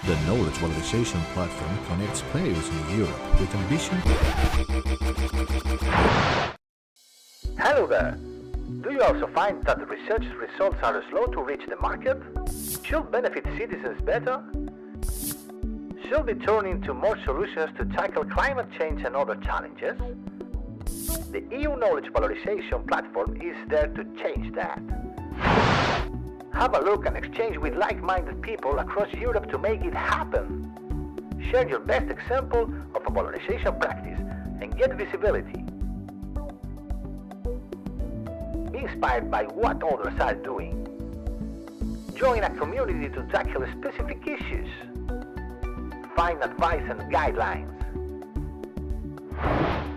The Knowledge Valorisation platform connects players in Europe with ambition. Hello there! Do you also find that the research results are slow to reach the market? Should benefit citizens better? Should be turned into more solutions to tackle climate change and other challenges? The EU Knowledge Valorisation platform is there to change that. Have a look and exchange with like-minded people across Europe to make it happen. Share your best example of a valorization practice and get visibility. Be inspired by what others are doing. Join a community to tackle specific issues. Find advice and guidelines.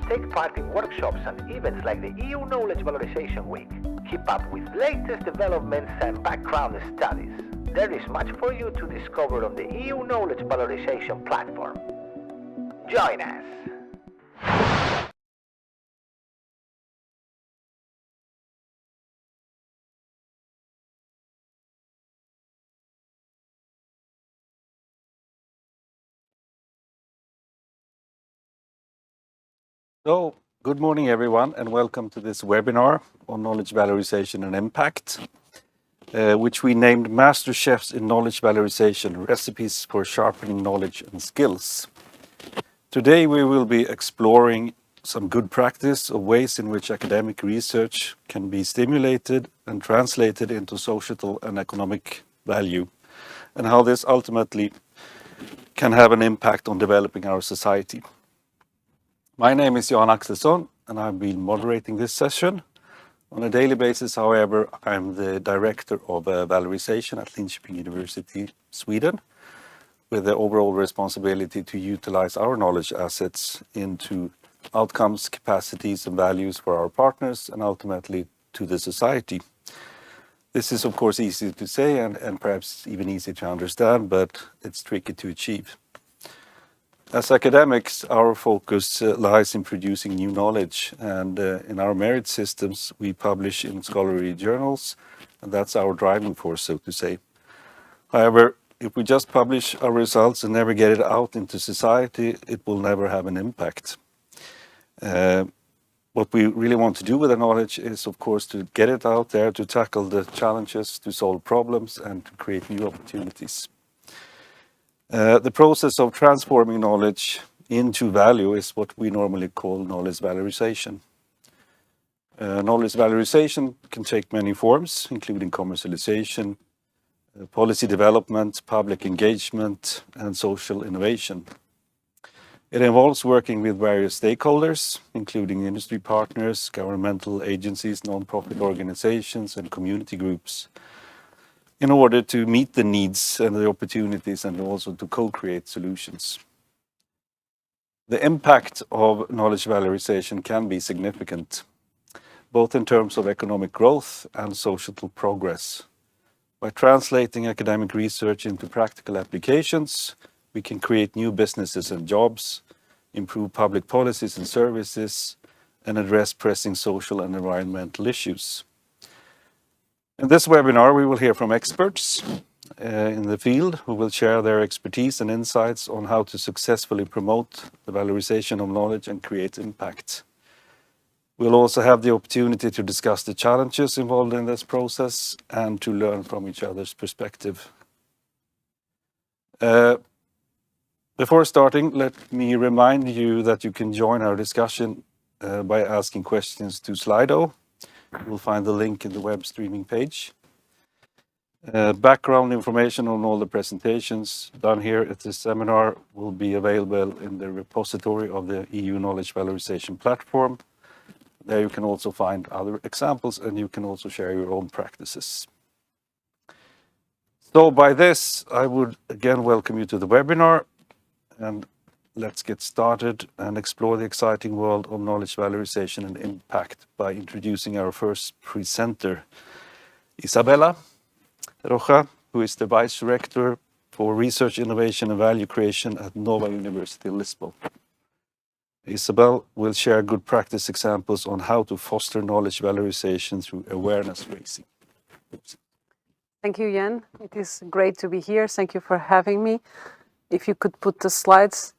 Take part in workshops and events like the EU Knowledge Valorization Week. Keep up with latest developments and background studies. There is much for you to discover on the EU Knowledge Valorization platform. Join us! So, good morning everyone and welcome to this webinar on knowledge valorization and impact, which we named Master Chefs in Knowledge Valorization, Recipes for Sharpening Knowledge and Skills. Today we will be exploring some good practice of ways in which academic research can be stimulated and translated into societal and economic value, and how this ultimately can have an impact on developing our society. My name is Jan Axelsson and I've been moderating this session. On a daily basis, however, I'm the Director of Valorization at Linköping University, Sweden, with the overall responsibility to utilize our knowledge assets into outcomes, capacities and values for our partners and ultimately to the society. This is of course easy to say and perhaps even easy to understand, but it's tricky to achieve. As academics, our focus lies in producing new knowledge, and in our merit systems we publish in scholarly journals, and that's our driving force, so to say. However, if we just publish our results and never get it out into society, it will never have an impact. What we really want to do with the knowledge is, of course, to get it out there, to tackle the challenges, to solve problems, and to create new opportunities. The process of transforming knowledge into value is what we normally call knowledge valorization. Knowledge valorization can take many forms, including commercialization, policy development, public engagement, and social innovation. It involves working with various stakeholders, including industry partners, governmental agencies, non-profit organizations, and community groups, in order to meet the needs and the opportunities and also to co-create solutions. The impact of knowledge valorization can be significant, both in terms of economic growth and societal progress. By translating academic research into practical applications, we can create new businesses and jobs, improve public policies and services, and address pressing social and environmental issues. In this webinar, we will hear from experts in the field who will share their expertise and insights on how to successfully promote the valorization of knowledge and create impact. We'll also have the opportunity to discuss the challenges involved in this process and to learn from each other's perspective. Before starting, let me remind you that you can join our discussion by asking questions to Slido. You'll find the link in the web streaming page. Background information on all the presentations done here at this seminar will be available in the repository of the EU Knowledge Valorization platform. There you can also find other examples and you can also share your own practices. So by this, I would again welcome you to the webinar, and let's get started and explore the exciting world of knowledge valorization and impact by introducing our first presenter, Isabella Rocha, who is the Vice Director for Research, Innovation and Value Creation at Nova University Lisbon. Isabel will share good practice examples on how to foster knowledge valorization through awareness raising. Thank you, Jan. It is great to be here. Thank you for having me. If you could put the slides.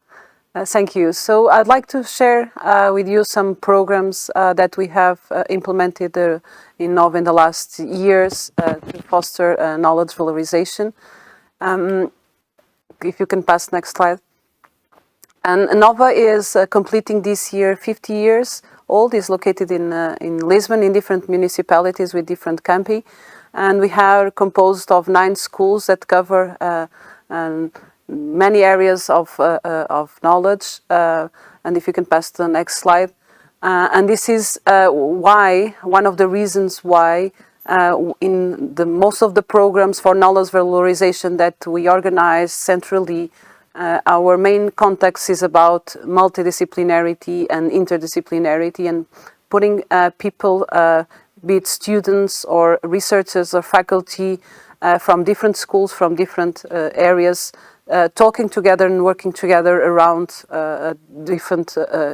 Thank you. So I'd like to share with you some programs that we have implemented in Nova in the last years to foster knowledge valorization. If you can pass next slide. And Nova is completing this year 50 years old. It's located in Lisbon, in different municipalities with different campi. And we are composed of 9 schools that cover many areas of knowledge. And if you can pass to the next slide. And this is why, one of the reasons why in most of the programs for knowledge valorization that we organize centrally, our main context is about multidisciplinarity and interdisciplinarity, and putting people, be it students or researchers or faculty from different schools, from different areas, talking together and working together around different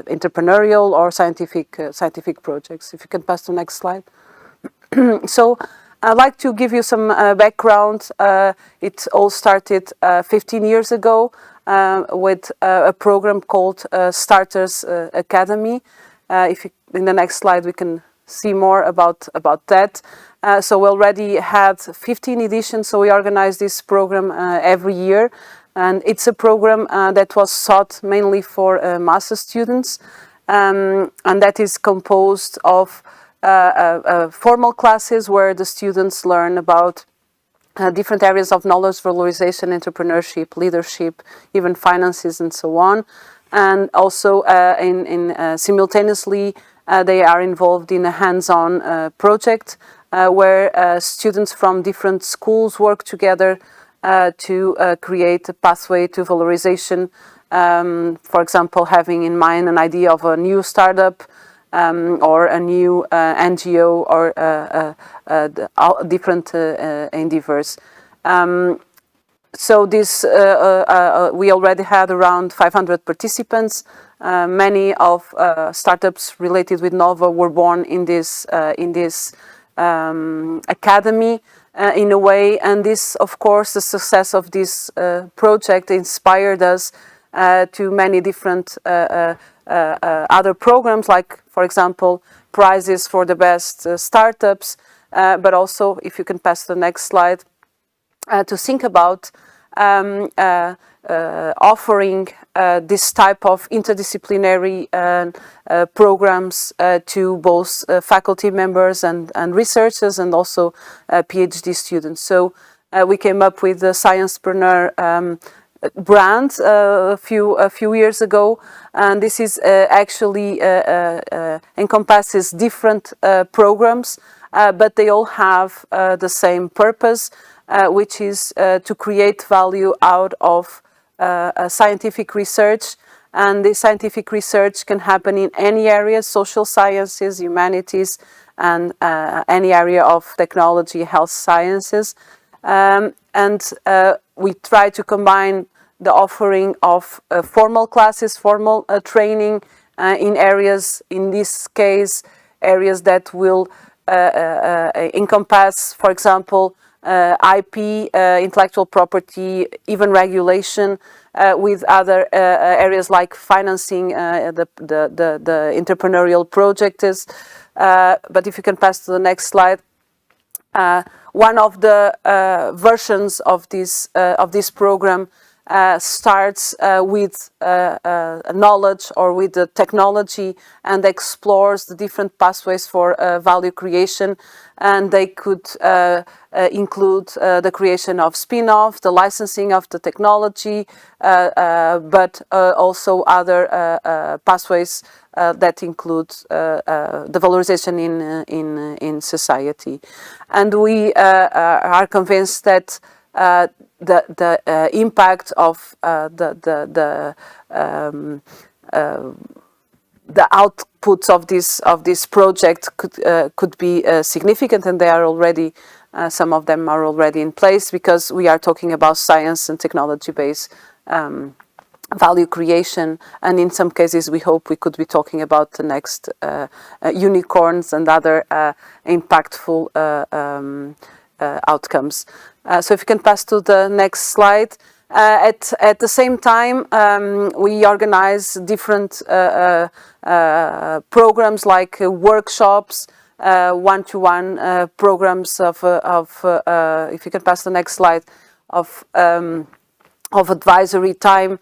entrepreneurial or scientific projects. If you can pass to the next slide. So I'd like to give you some background. It all started 15 years ago with a program called Starters Academy. In the next slide we can see more about that. So we already had 15 editions, so we organize this program every year. And it's a program that was sought mainly for master students, and that is composed of formal classes where the students learn about different areas of knowledge valorization, entrepreneurship, leadership, even finances, and so on. And also simultaneously they are involved in a hands-on project where students from different schools work together to create a pathway to valorization. For example, having in mind an idea of a new startup or a new NGO or different endeavors. So this we already had around 500 participants. Many of startups related with Nova were born in this academy in a way, and this, of course, the success of this project inspired us to many different other programs, like, for example, prizes for the best startups, but also, if you can pass the next slide, to think about offering this type of interdisciplinary programs to both faculty members and researchers, and also PhD students. So we came up with the Sciencepreneur brand a few years ago, and this is actually encompasses different programs, but they all have the same purpose, which is to create value out of scientific research. And this scientific research can happen in any area: social sciences, humanities, and any area of technology, health sciences. And we try to combine the offering of formal classes, formal training in areas, in this case, areas that will encompass, for example, IP, intellectual property, even regulation, with other areas like financing the entrepreneurial projects. But if you can pass to the next slide. One of the versions of this program starts with knowledge or with the technology, and explores the different pathways for value creation. And they could include the creation of spin-off, the licensing of the technology, but also other pathways that include the valorization in society. And we are convinced that the impact of the outputs of this project could be significant, and they are already some of them are already in place, because we are talking about science and technology based value creation, and in some cases we hope we could be talking about the next unicorns and other impactful outcomes. So if you can pass to the next slide. At the same time, we organize different programs like workshops, one-to-one programs of if you can pass the next slide, of advisory time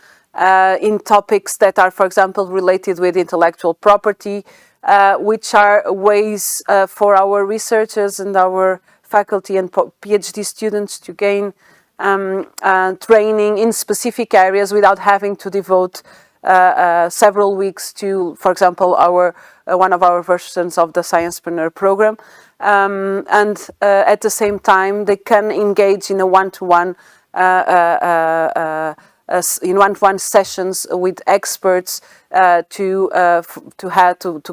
in topics that are, for example, related with intellectual property, which are ways for our researchers and our faculty and PhD students to gain training in specific areas without having to devote several weeks to, for example, one of our versions of the Sciencepreneur program. And at the same time, they can engage in a one-to-one in one-to-one sessions with experts to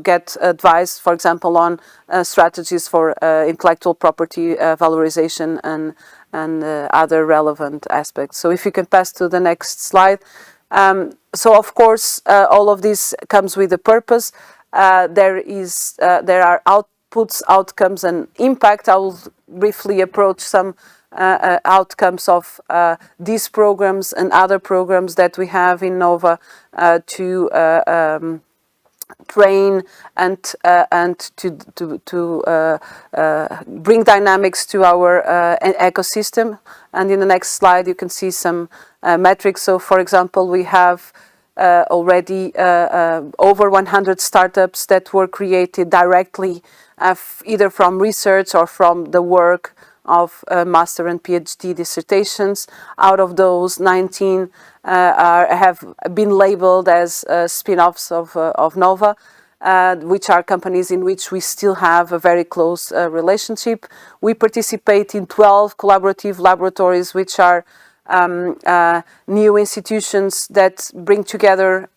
get advice, for example, on strategies for intellectual property valorization and other relevant aspects. So if you can pass to the next slide. So of course, all of this comes with a purpose. There are outputs, outcomes, and impact. I will briefly approach some outcomes of these programs and other programs that we have in NOVA to train and to bring dynamics to our ecosystem. And in the next slide, you can see some metrics. So, for example, we have already over 100 startups that were created directly either from research or from the work of master and PhD dissertations. Out of those, 19 have been labeled as spin-offs of NOVA, which are companies in which we still have a very close relationship. We participate in 12 collaborative laboratories, which are new institutions that bring together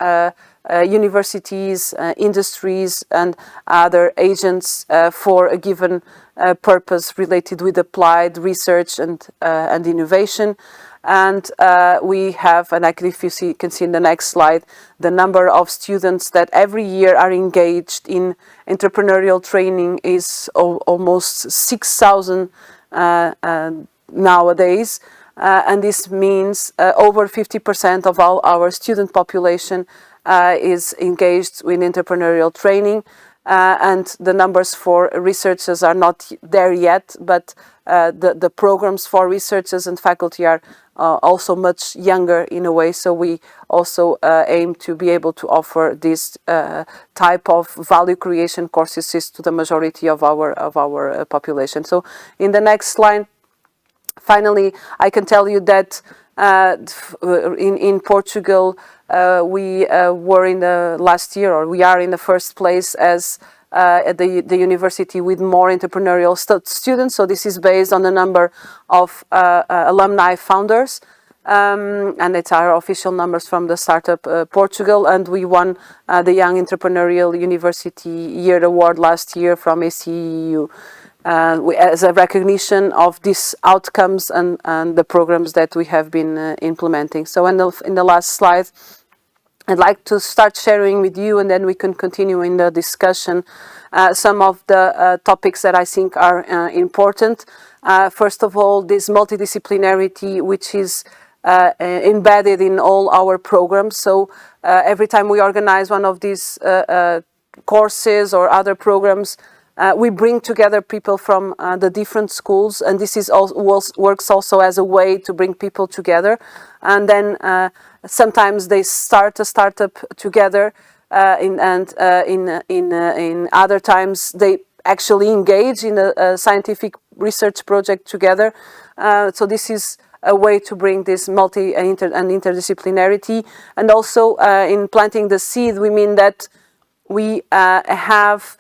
universities, industries, and other agents for a given purpose related with applied research and innovation. And we have, and if you can see in the next slide, the number of students that every year are engaged in entrepreneurial training is almost 6,000 nowadays. And this means over 50% of all our student population is engaged in entrepreneurial training. And the numbers for researchers are not there yet, but the programs for researchers and faculty are also much younger in a way. So we also aim to be able to offer this type of value creation courses to the majority of our population. So in the next slide, finally, I can tell you that in Portugal, we were in the last year, or we are in the first place as at the university with more entrepreneurial students. So this is based on the number of alumni founders, and it's our official numbers from the Startup Portugal. And we won the Young Entrepreneurial University Year Award last year from ACEU. As a recognition of these outcomes and the programs that we have been implementing. So in the last slide, I'd like to start sharing with you, and then we can continue in the discussion, some of the topics that I think are important. First of all, this multidisciplinarity, which is embedded in all our programs. So every time we organize one of these courses or other programs, we bring together people from the different schools, and this is works also as a way to bring people together. And then sometimes they start a startup together, in other times they actually engage in a scientific research project together. So this is a way to bring this multi and interdisciplinarity. And also in planting the seed, we mean that we have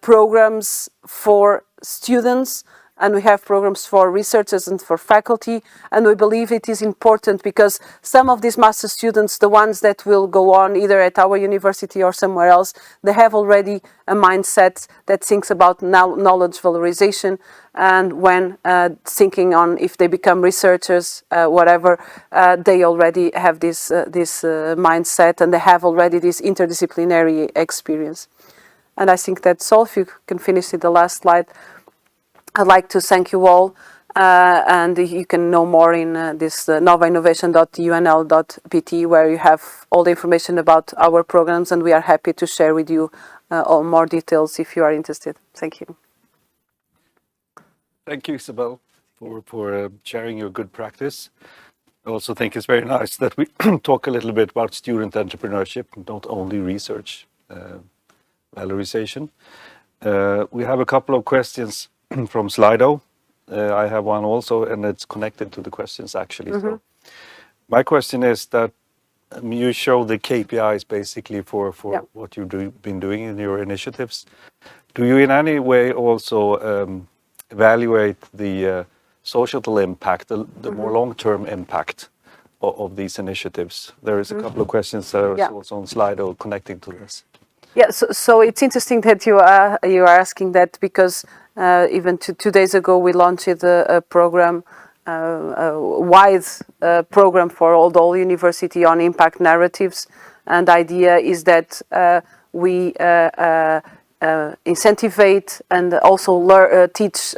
programs for students, and we have programs for researchers and for faculty. And we believe it is important because some of these master students, the ones that will go on either at our university or somewhere else, they have already a mindset that thinks about knowledge valorization. And when thinking on if they become researchers, whatever, they already have this mindset, and they have already this interdisciplinary experience. And I think that's all. If you can finish with the last slide. I'd like to thank you all and you can know more in this novainnovation.unl.pt, where you have all the information about our programs, and we are happy to share with you all more details if you are interested. Thank you. Thank you, Isabel, for sharing your good practice. I also think it's very nice that we talk a little bit about student entrepreneurship, not only research valorization. We have a couple of questions from Slido. I have one also, and it's connected to the questions actually. So my question is that you show the KPIs basically for what you've been doing in your initiatives. Do you in any way also evaluate the societal impact, the more long-term impact of these initiatives? There is a couple of questions that are also on Slido connecting to this. Yeah, so it's interesting that you are asking that, because even 2 days ago we launched a program, a wide program for all university on impact narratives, and the idea is that we incentivate and also teach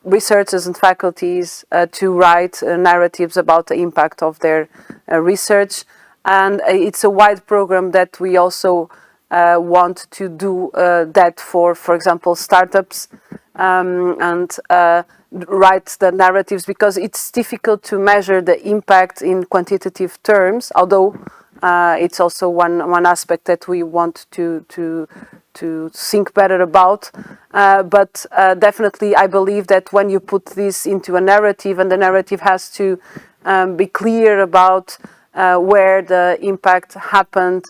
researchers and faculties to write narratives about the impact of their research. And it's a wide program that we also want to do that for example, startups, and write the narratives, because it's difficult to measure the impact in quantitative terms, although it's also one aspect that we want to think better about. But definitely I believe that when you put this into a narrative, and the narrative has to be clear about where the impact happened,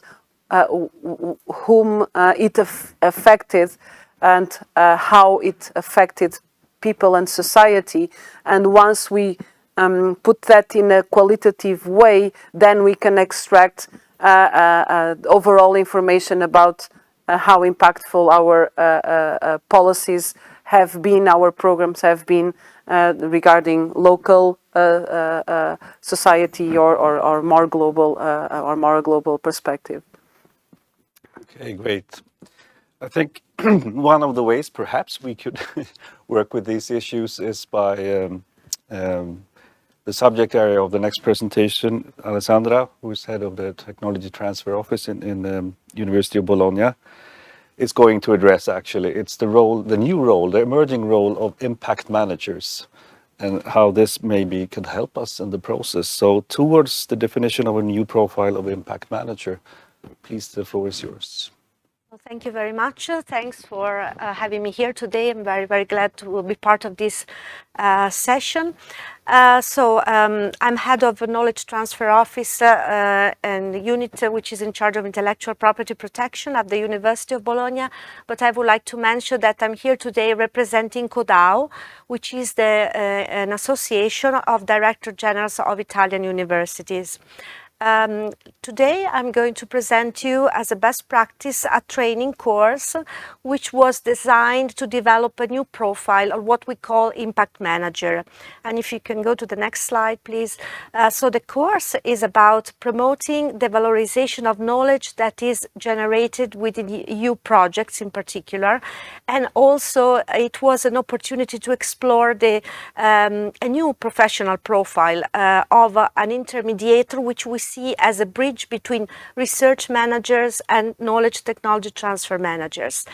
whom it affected, and how it affected people and society. And once we put that in a qualitative way, then we can extract overall information about how impactful our policies have been, our programs have been, regarding local society or more global perspective. Okay, great. I think one of the ways perhaps we could work with these issues is by the subject area of the next presentation, Alessandra, who is head of the Technology Transfer Office in the University of Bologna, is going to address actually. It's the emerging role of impact managers, and how this maybe can help us in the process. So towards the definition of a new profile of impact manager, please, the floor is yours. Well, thank you very much. Thanks for having me here today. I'm very, very glad to be part of this session. I'm head of a Knowledge Transfer Office and unit which is in charge of intellectual property protection at the University of Bologna. But I would like to mention that I'm here today representing CODAO, which is an association of Director Generals of Italian universities. Today I'm going to present you as a best practice a training course which was designed to develop a new profile of what we call impact manager. And if you can go to the next slide, please. So the course is about promoting the valorization of knowledge that is generated within EU projects in particular, and also it was an opportunity to explore a new professional profile of an intermediator, which we see as a bridge between research managers and knowledge technology transfer managers.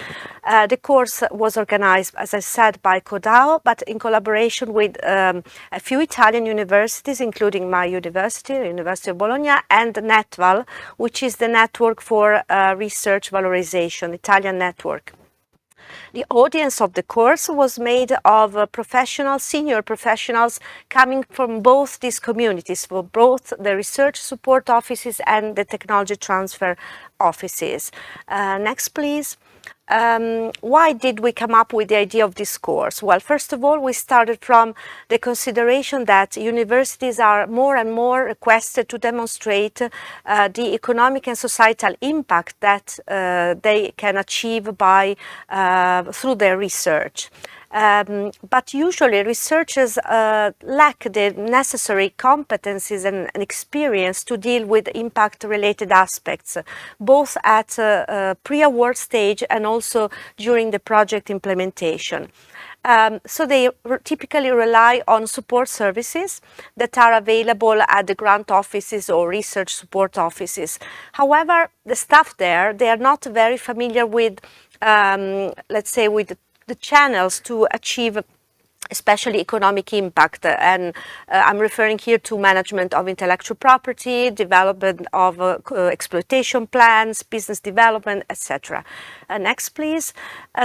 The course was organized, as I said, by CODAO, but in collaboration with a few Italian universities, including my university, the University of Bologna, and NetVal, which is the network for research valorization, Italian network. The audience of the course was made of professionals, senior professionals coming from both these communities, for both the research support offices and the technology transfer offices. Next, please. Why did we come up with the idea of this course? Well, first of all, we started from the consideration that universities are more and more requested to demonstrate the economic and societal impact that they can achieve by through their research. But usually researchers lack the necessary competencies and experience to deal with impact-related aspects, both at pre-award stage and also during the project implementation. So they typically rely on support services that are available at the grant offices or research support offices. However, the staff there, they are not very familiar with, let's say, with the channels to achieve especially economic impact, and I'm referring here to management of intellectual property, development of exploitation plans, business development, etc. Next, please.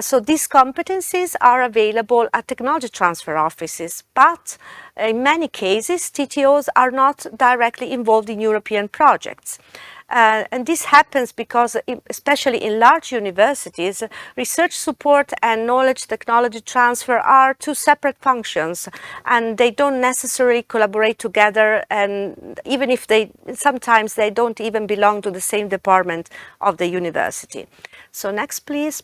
So these competencies are available at technology transfer offices, but in many cases, TTOs are not directly involved in European projects. And this happens because, especially in large universities, research support and knowledge technology transfer are two separate functions, and they don't necessarily collaborate together, and even if sometimes they don't even belong to the same department of the university. So next, please.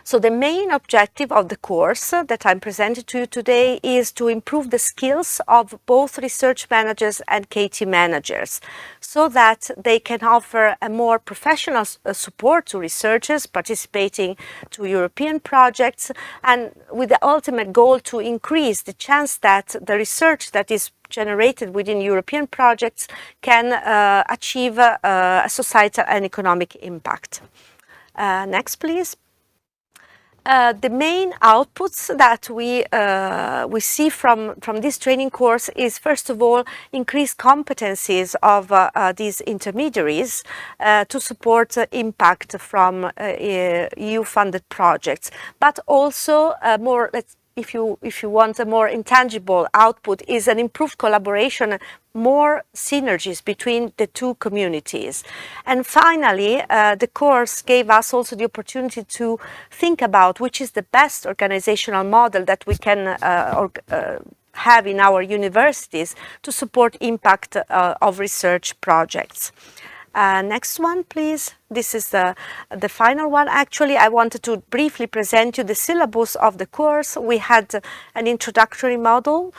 So the main objective of the course that I'm presenting to you today is to improve the skills of both research managers and KT managers, so that they can offer a more professional support to researchers participating to European projects, and with the ultimate goal to increase the chance that the research that is generated within European projects can achieve a societal and economic impact. Next, please. The main outputs that we see from this training course is, first of all, increased competencies of these intermediaries to support impact from EU-funded projects, but also more, if you want a more intangible output, is an improved collaboration, more synergies between the two communities. And finally, the course gave us also the opportunity to think about which is the best organizational model that we can have in our universities to support impact of research projects. Next one, please. This is the final one. Actually, I wanted to briefly present you the syllabus of the course. We had an introductory module,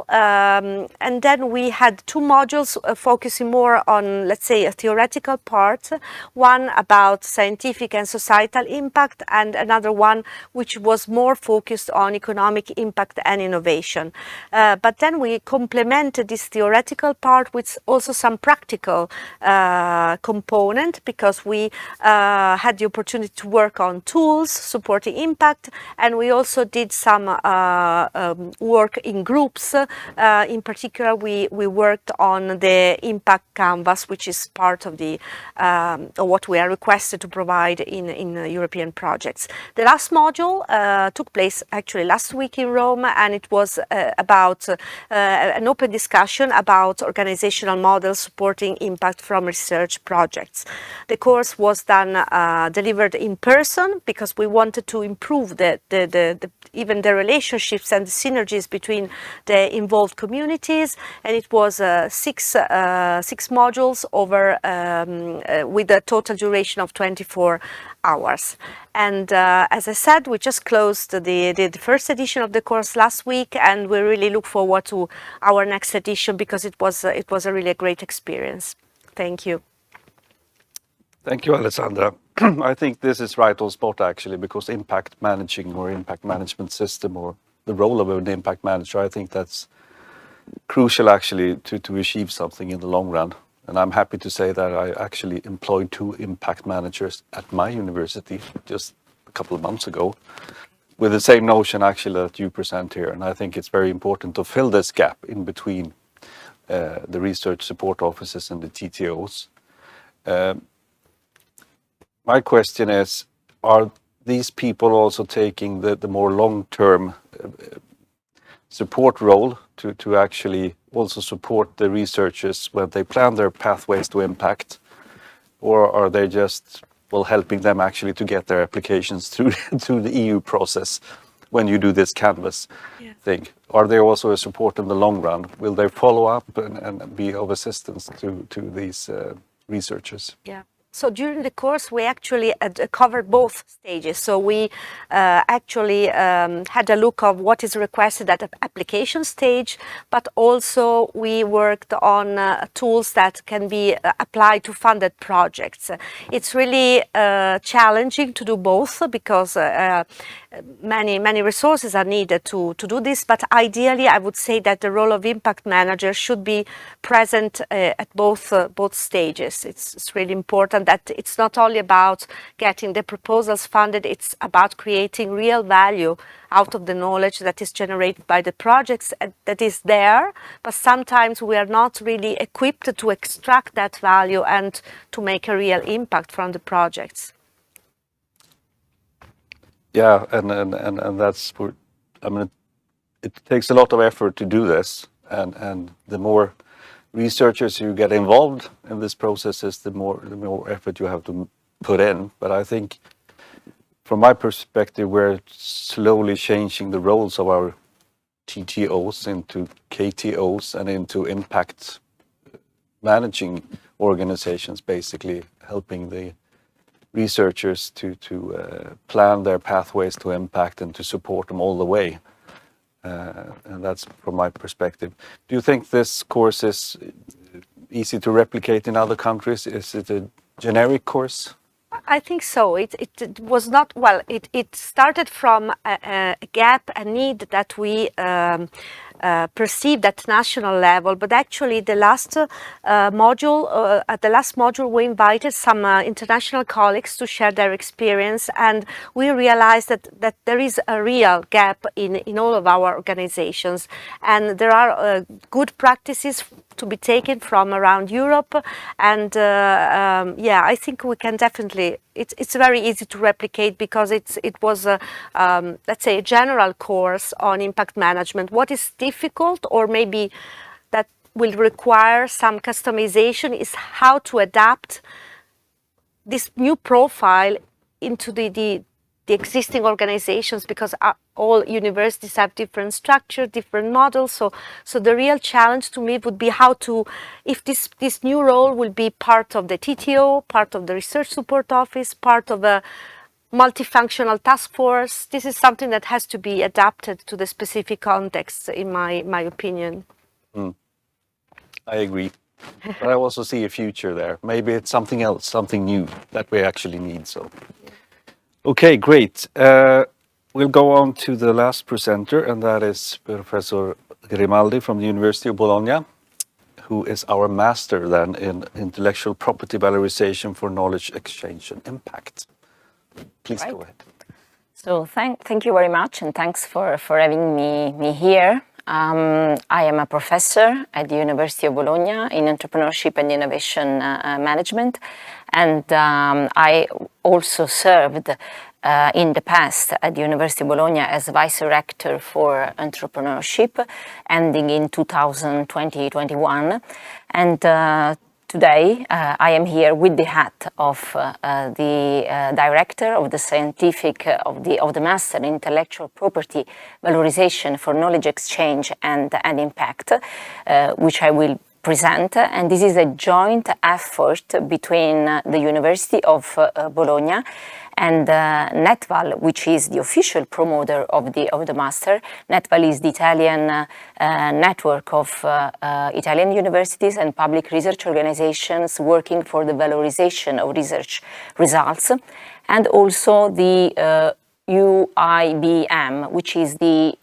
and then we had two modules focusing more on, let's say, a theoretical part, one about scientific and societal impact, and another one which was more focused on economic impact and innovation. But then we complemented this theoretical part with also some practical component, because we had the opportunity to work on tools supporting impact, and we also did some work in groups. In particular, we worked on the impact canvas, which is part of the what we are requested to provide in European projects. The last module took place actually last week in Rome, and it was about an open discussion about organizational models supporting impact from research projects. The course was delivered in person because we wanted to improve even the relationships and the synergies between the involved communities, and it was six modules over with a total duration of 24 hours. And as I said, we just closed the first edition of the course last week, and we really look forward to our next edition because it was a really great experience. Thank you. Thank you, Alessandra. I think this is right on spot, actually, because impact managing or impact management system, or the role of an impact manager, I think that's crucial, actually, to achieve something in the long run. And I'm happy to say that I actually employed 2 impact managers at my university just a couple of months ago, with the same notion, actually, that you present here. And I think it's very important to fill this gap in between the research support offices and the TTOs. My question is, are these people also taking the more long-term support role to actually also support the researchers when they plan their pathways to impact? Or are they just, well, helping them actually to get their applications through the EU process when you do this canvas thing? Are they also a support in the long run? Will they follow up and be of assistance to these researchers? Yeah. So during the course, we actually covered both stages. So we actually had a look of what is requested at the application stage, but also we worked on tools that can be applied to funded projects. It's really challenging to do both because many resources are needed to do this, but ideally I would say that the role of impact manager should be present at both stages. It's really important that it's not only about getting the proposals funded, it's about creating real value out of the knowledge that is generated by the projects that is there, but sometimes we are not really equipped to extract that value and to make a real impact from the projects. Yeah, and that's for, I mean, it takes a lot of effort to do this, and the more researchers you get involved in this processes, the more effort you have to put in. But I think, from my perspective, we're slowly changing the roles of our TTOs into KTOs and into impact managing organizations, basically helping the researchers to plan their pathways to impact and to support them all the way. And that's from my perspective. Do you think this course is easy to replicate in other countries? Is it a generic course? I think so. It was not, well, it started from a gap, a need that we perceived at national level, but actually the last module, at the last module we invited some international colleagues to share their experience, and we realized that there is a real gap in all of our organizations, and there are good practices to be taken from around Europe, and yeah, I think we can definitely, it's very easy to replicate because it was let's say a general course on impact management. What is difficult, or maybe that will require some customization, is how to adapt this new profile into the existing organizations, because all universities have different structure, different models. So the real challenge to me would be how to, if this new role will be part of the TTO, part of the research support office, part of a multifunctional task force. This is something that has to be adapted to the specific context, in my opinion. I agree. But I also see a future there. Maybe it's something else, something new that we actually need. So, okay, great. We'll go on to the last presenter, and that is Professor Grimaldi from the University of Bologna, who is our master then in intellectual property valorization for knowledge exchange and impact. Please go ahead. So thank you very much, and thanks for having me here. I am a professor at the University of Bologna in entrepreneurship and innovation management, and I also served in the past at the University of Bologna as vice rector for entrepreneurship, ending in 2020-21, and today, I am here with the hat of the director of the scientific of the master in intellectual property valorization for knowledge exchange and impact, which I will present. And this is a joint effort between the University of Bologna and NetVal, which is the official promoter of the master. NetVal is the Italian network of Italian universities and public research organizations working for the valorization of research results, and also the UIBM, which is the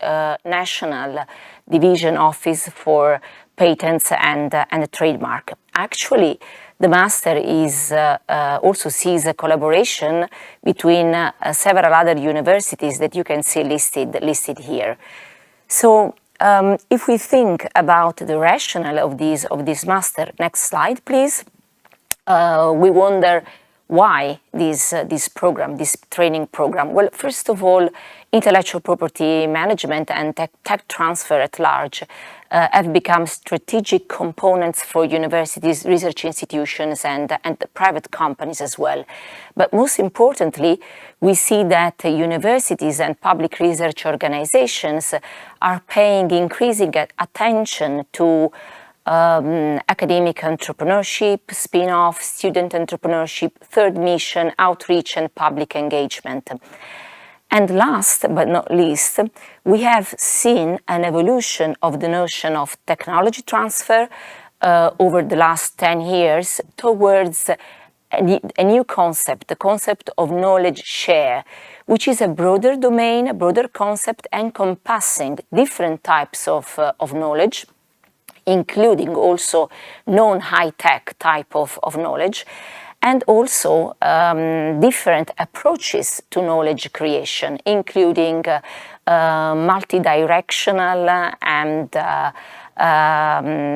National Division Office for Patents and Trademark. Actually, the master is also sees a collaboration between several other universities that you can see listed here. So if we think about the rationale of this master, next slide, please. We wonder why this training program. Well, first of all, intellectual property management and tech transfer at large have become strategic components for universities, research institutions, and the private companies as well. But most importantly, we see that universities and public research organizations are paying increasing attention to academic entrepreneurship, spin-off, student entrepreneurship, third mission, outreach and public engagement. And last but not least, we have seen an evolution of the notion of technology transfer over the last 10 years towards a new concept, the concept of knowledge share, which is a broader domain, a broader concept encompassing different types of knowledge, including also non-high-tech type of knowledge, and also different approaches to knowledge creation, including multi-directional and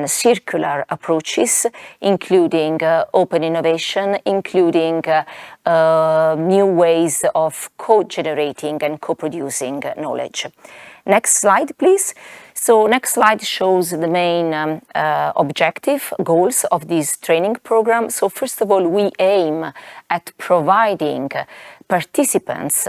circular approaches, including open innovation, including new ways of co-generating and co-producing knowledge. Next slide, please. So next slide shows the main objective, goals of this training program. So first of all, we aim at providing participants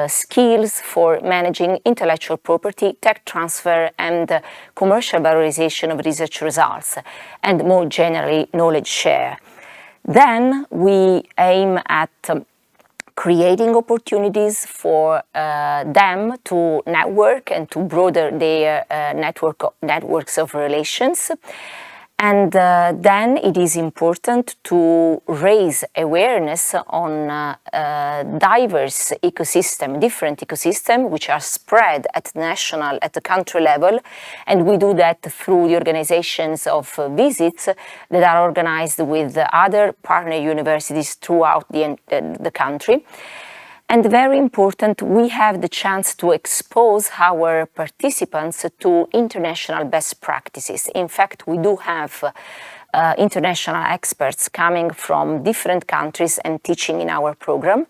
skills for managing intellectual property, tech transfer, and commercial valorization of research results, and more generally, knowledge share. Then we aim at creating opportunities for them to network and to broaden their networks of relations. And then it is important to raise awareness on diverse different ecosystems, which are spread at national, at the country level. And we do that through the organizations of visits that are organized with other partner universities throughout the country. And very important, we have the chance to expose our participants to international best practices. In fact, we do have international experts coming from different countries and teaching in our program.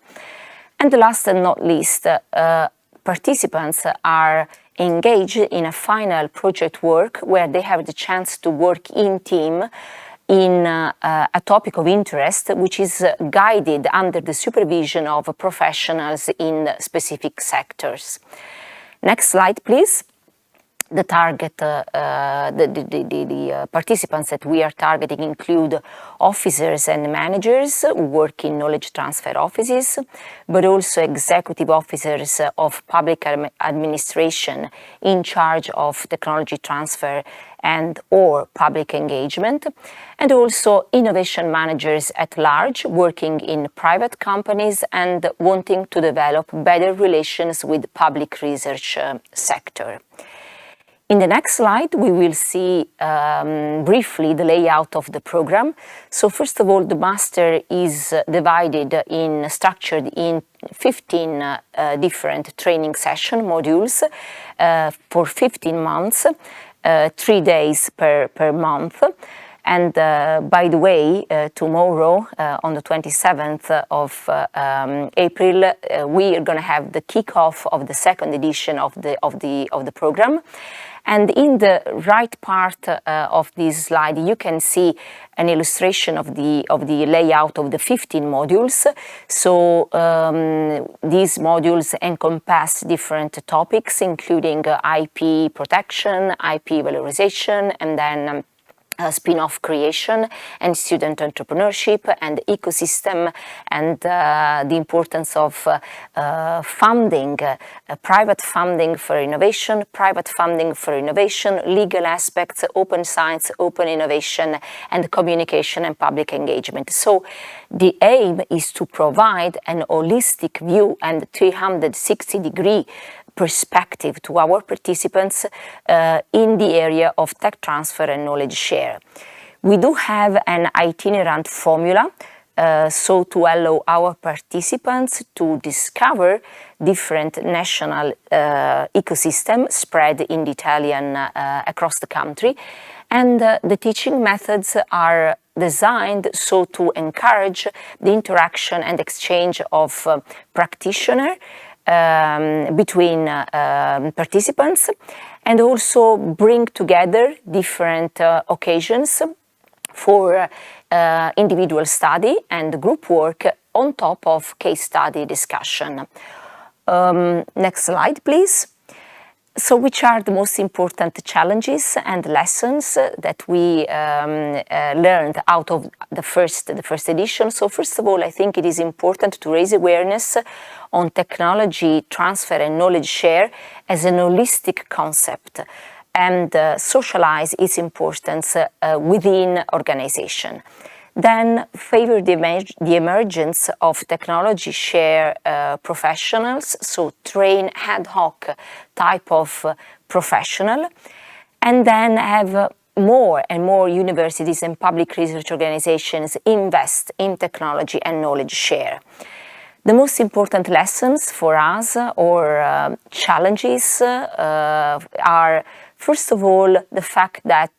And last and not least, participants are engaged in a final project work where they have the chance to work in team in a topic of interest, which is guided under the supervision of professionals in specific sectors. Next slide, please. The target, the participants that we are targeting include officers and managers who work in knowledge transfer offices, but also executive officers of public administration in charge of technology transfer and or public engagement, and also innovation managers at large working in private companies and wanting to develop better relations with public research sector. In the next slide, we will see briefly the layout of the program. So first of all, the master is structured in 15 different training session modules for 15 months, 3 days per month. And by the way, tomorrow, on the 27th of April, we are going to have the kickoff of the second edition of the program. And in the right part of this slide, you can see an illustration of the layout of the 15 modules. So these modules encompass different topics, including IP protection, IP valorization, and then spin-off creation and student entrepreneurship and ecosystem, and the importance of funding, private funding for innovation, legal aspects, open science, open innovation, and communication and public engagement. So the aim is to provide an holistic view and 360-degree perspective to our participants in the area of tech transfer and knowledge share. We do have an itinerant formula so to allow our participants to discover different national ecosystems spread in the Italian across the country. And the teaching methods are designed so to encourage the interaction and exchange of practitioners between participants, and also bring together different occasions for individual study and group work on top of case study discussion. Next slide, please. So which are the most important challenges and lessons that we learned out of the first edition? So first of all, I think it is important to raise awareness on technology transfer and knowledge share as an holistic concept and socialize its importance within organization. Then favor the emergence of technology share professionals, so train ad hoc type of professional, and then have more and more universities and public research organizations invest in technology and knowledge share. The most important lessons for us or challenges are, first of all, the fact that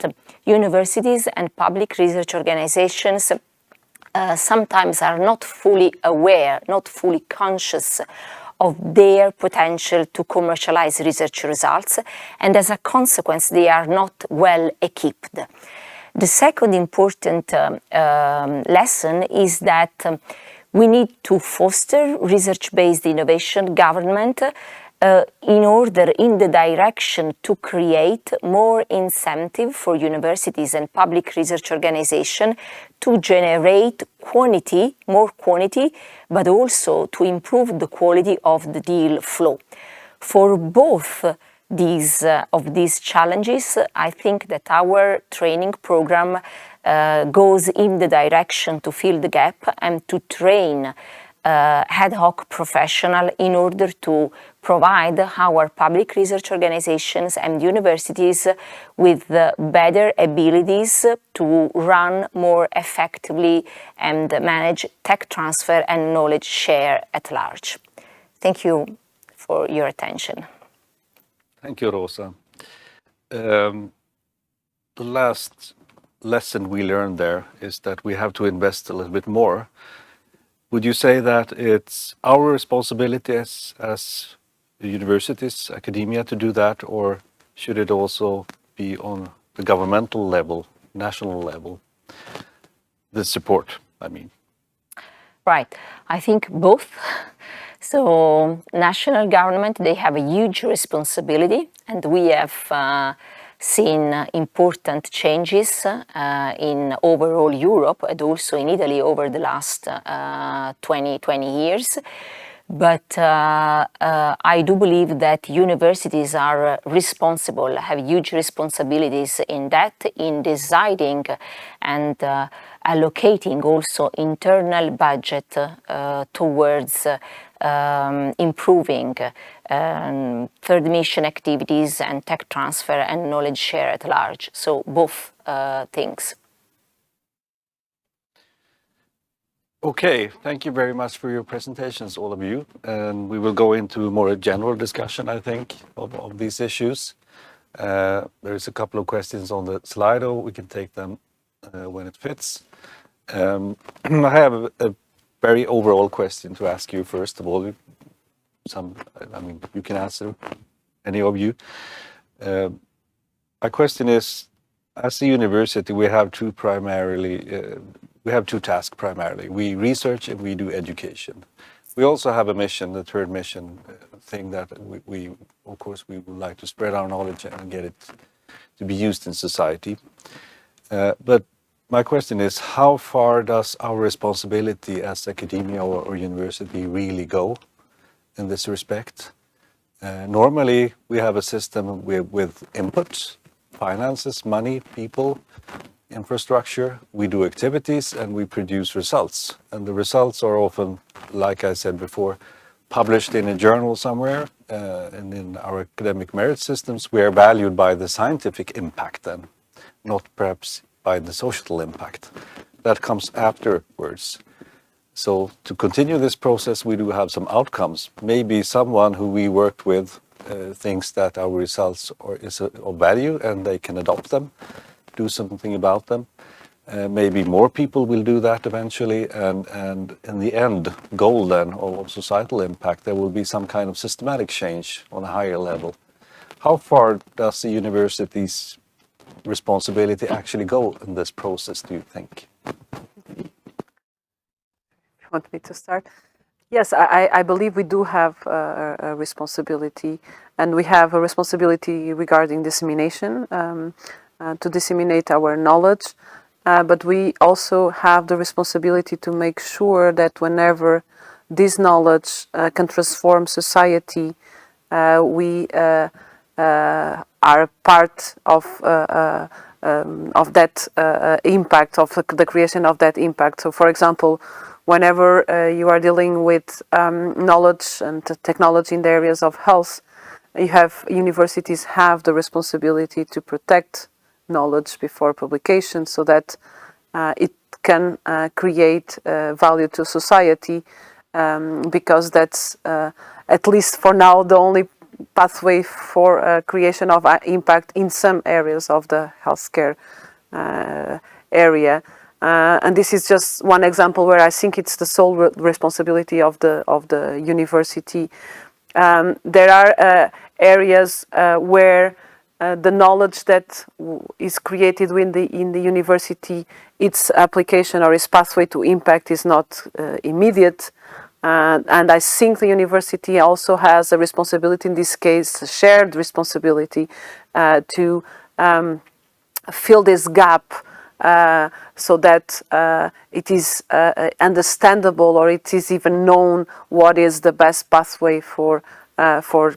universities and public research organizations sometimes are not fully aware, not fully conscious of their potential to commercialize research results, and as a consequence, they are not well equipped. The second important lesson is that we need to foster research-based innovation government in the direction to create more incentive for universities and public research organizations to generate more quantity, but also to improve the quality of the deal flow. For both of these challenges, I think that our training program goes in the direction to fill the gap and to train ad hoc professional in order to provide our public research organizations and universities with better abilities to run more effectively and manage tech transfer and knowledge share at large. Thank you for your attention. Thank you, Rosa. The last lesson we learned there is that we have to invest a little bit more. Would you say that it's our responsibility as universities, academia to do that, or should it also be on the governmental level, national level, the support, I mean? Right, I think both. So national government, they have a huge responsibility, and we have seen important changes in overall Europe and also in Italy over the last 20 years. But I do believe that universities are responsible, have huge responsibilities in that, in deciding and allocating also internal budget towards improving third mission activities and tech transfer and knowledge share at large. So both things. Okay, thank you very much for your presentations, all of you. And we will go into more general discussion, I think, of these issues. There's a couple of questions on the Slido. We can take them when it fits. I have a very overall question to ask you, first of all. You can answer, any of you. My question is, as a university, we have two tasks primarily. We research and we do education. We also have a mission, the third mission thing, that we of course we would like to spread our knowledge and get it to be used in society. But my question is, how far does our responsibility as academia or university really go in this respect? Normally, we have a system with inputs, finances, money, people, infrastructure. We do activities and we produce results. And the results are often, like I said before, published in a journal somewhere. And in our academic merit systems, we are valued by the scientific impact then, not perhaps by the social impact. That comes afterwards. So to continue this process, we do have some outcomes. Maybe someone who we worked with thinks that our results is of value and they can adopt them, do something about them. Maybe more people will do that eventually, and in the end goal then of societal impact, there will be some kind of systematic change on a higher level. How far does the university's responsibility actually go in this process, do you think? Want me to start? Yes, I believe we do have a responsibility, and we have a responsibility regarding dissemination, to disseminate our knowledge, but we also have the responsibility to make sure that whenever this knowledge can transform society, we are part of that impact, of the creation of that impact. So, for example, whenever you are dealing with knowledge and technology in the areas of health, universities have the responsibility to protect knowledge before publication, so that it can create value to society, because that's at least for now the only pathway for creation of impact in some areas of the healthcare area. And this is just one example where I think it's the sole responsibility of the university. There are areas where the knowledge that is created in the university, its application or its pathway to impact is not immediate. And I think the university also has a responsibility, in this case, a shared responsibility, to fill this gap, so that it is understandable, or it is even known what is the best pathway for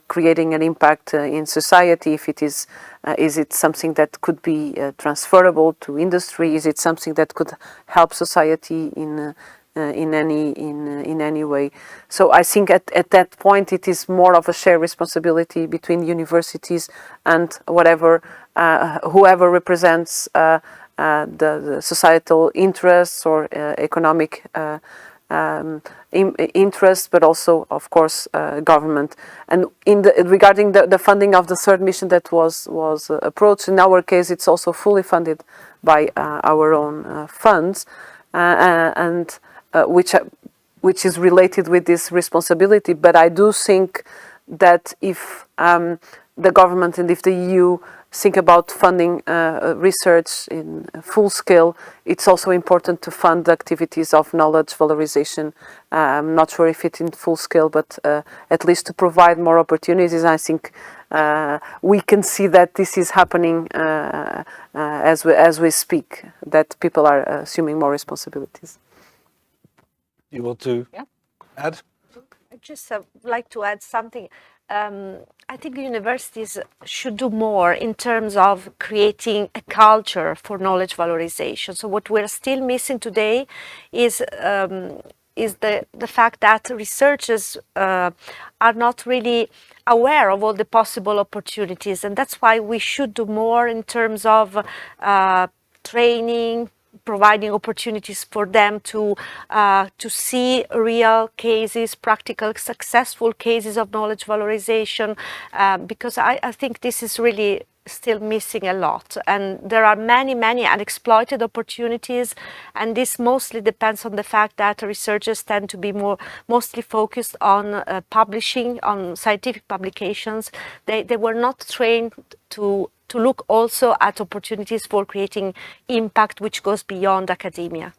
creating an impact in society. If it is it something that could be transferable to industry? Is it something that could help society in any way? So I think at that point it is more of a shared responsibility between universities and whoever represents the societal interests or economic interest, but also, of course, government. And regarding the funding of the third mission that was approached, in our case, it's also fully funded by our own funds, and which is related with this responsibility. But I do think that if the government and if the EU think about funding research in full scale, it's also important to fund the activities of knowledge valorization. I'm not sure if it's in full scale, but at least to provide more opportunities. I think we can see that this is happening as we speak, that people are assuming more responsibilities. You want to add? I just like to add something. I think universities should do more in terms of creating a culture for knowledge valorization. So what we're still missing today is the fact that researchers are not really aware of all the possible opportunities, and that's why we should do more in terms of training, providing opportunities for them to see real cases, practical, successful cases of knowledge valorization, because I think this is really still missing a lot, and there are many unexploited opportunities, and this mostly depends on the fact that researchers tend to be mostly focused on publishing, on scientific publications. They were not trained to look also at opportunities for creating impact which goes beyond academia.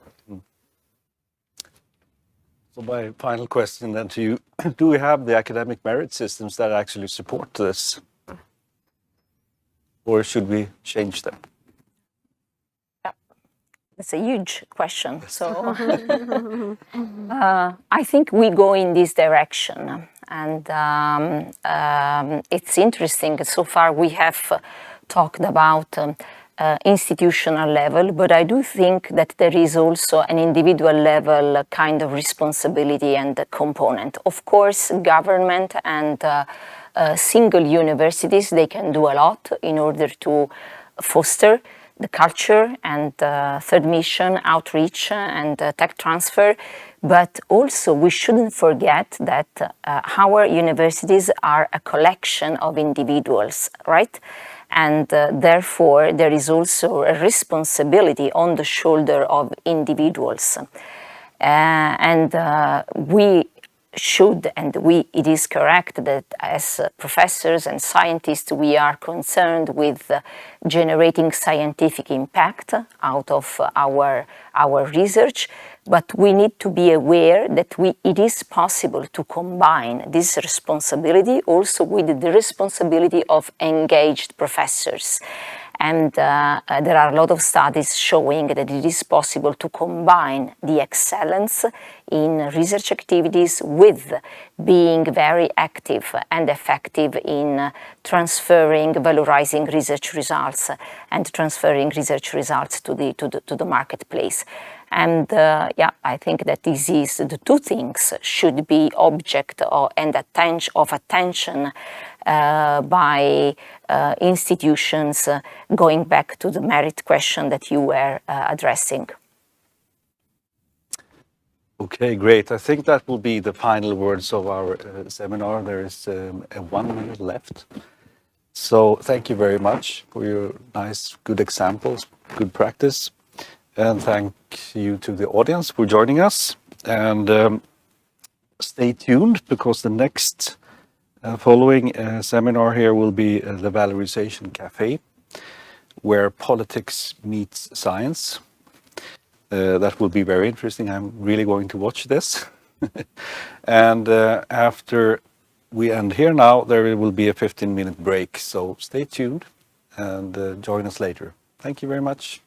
So my final question then to you, do we have the academic merit systems that actually support this? Or should we change them? That's a huge question. So I think we go in this direction, and it's interesting. So far we have talked about institutional level, but I do think that there is also an individual level kind of responsibility and component. Of course, government and single universities, they can do a lot in order to foster the culture and third mission, outreach and tech transfer. But also we shouldn't forget that our universities are a collection of individuals, right? And therefore there is also a responsibility on the shoulder of individuals. We should, and it is correct that as professors and scientists we are concerned with generating scientific impact out of our research, But we need to be aware that it is possible to combine this responsibility also with the responsibility of engaged professors. And there are a lot of studies showing that it is possible to combine the excellence in research activities with being very active and effective in transferring, valorizing research results and transferring research results to the marketplace. And I think that this is the two things should be object of attention by institutions, going back to the merit question that you were addressing. Okay, great. I think that will be the final words of our seminar. There is 1 minute left. So thank you very much for your nice, good examples, good practice. And thank you to the audience for joining us. And stay tuned, because the next following seminar here will be the Valorisation Cafe, where politics meets science. That will be very interesting. I'm really going to watch this. And after we end here now, there will be a 15-minute break. So stay tuned and join us later. Thank you very much.